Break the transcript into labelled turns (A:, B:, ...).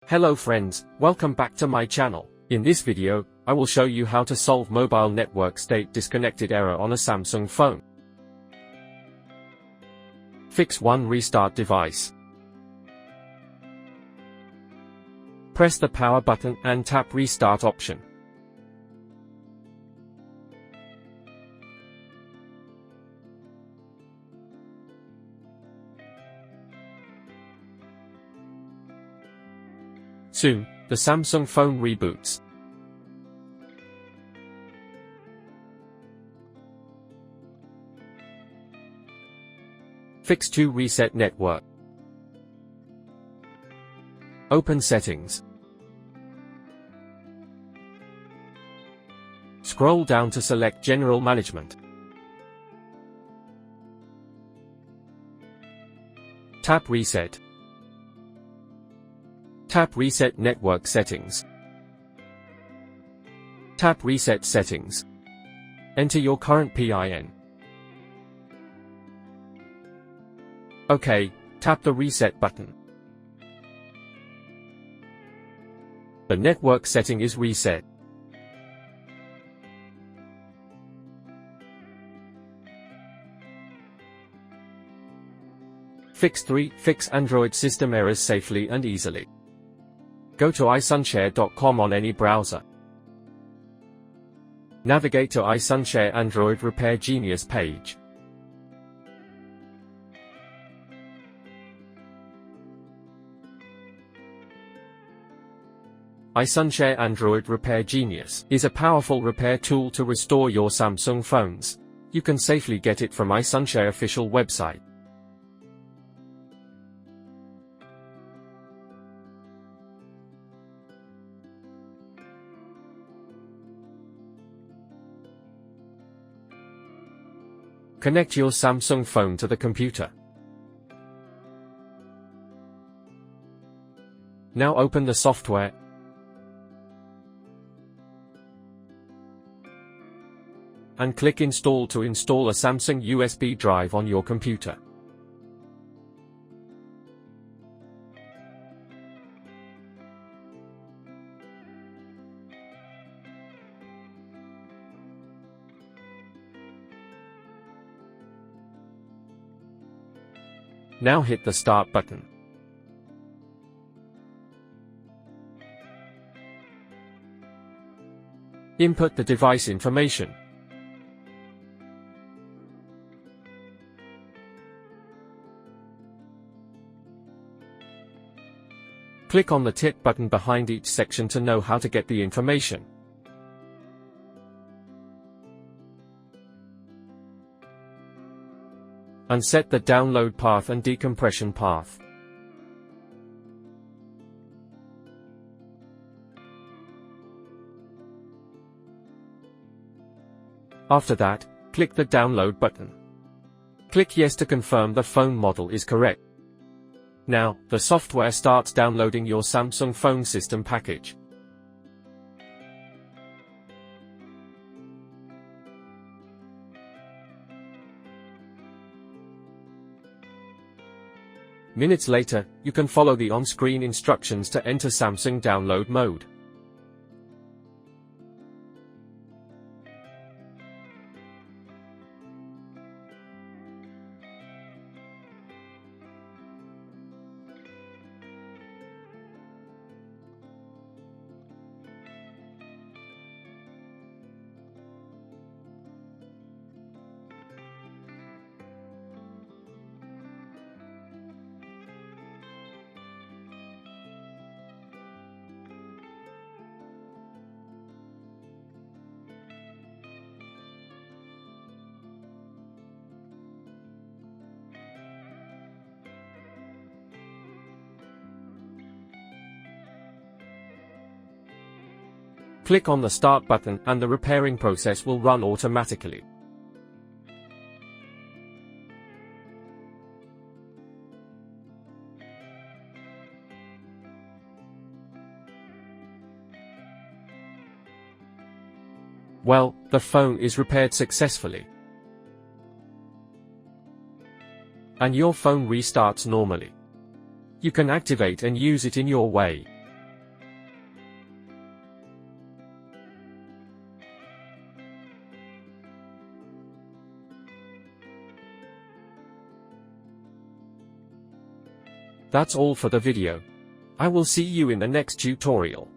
A: Hello friends, welcome back to my channel. In this video, I will show you how to solve mobile network state disconnected error on a Samsung phone. Fix 1. Restart device. Press the power button and tap Restart option. Soon, the Samsung phone reboots. Fix 2. Reset network. Open Settings. Scroll down to select General Management. Tap Reset. Tap Reset Network Settings. Tap Reset Settings. Enter your current PIN. OK, tap the Reset button. The network setting is reset. Fix 3. Fix Android system errors safely and easily. Go to iSunshare.com on any browser. Navigate to iSunshare Android Repair Genius page. iSunshare Android Repair Genius is a powerful repair tool to restore your Samsung phones. You can safely get it from iSunshare official website. Connect your Samsung phone to the computer. Now open the software. And click Install to install a Samsung USB drive on your computer. Now hit the Start button. Input the device information. Click on the tick button behind each section to know how to get the information. And set the download path and decompression path. After that, click the download button. Click Yes to confirm the phone model is correct. Now, the software starts downloading your Samsung phone system package. Minutes later, you can follow the on-screen instructions to enter Samsung download mode. Click on the Start button and the repairing process will run automatically. Well, the phone is repaired successfully. And your phone restarts normally. You can activate and use it in your way. That's all for the video. I will see you in the next tutorial.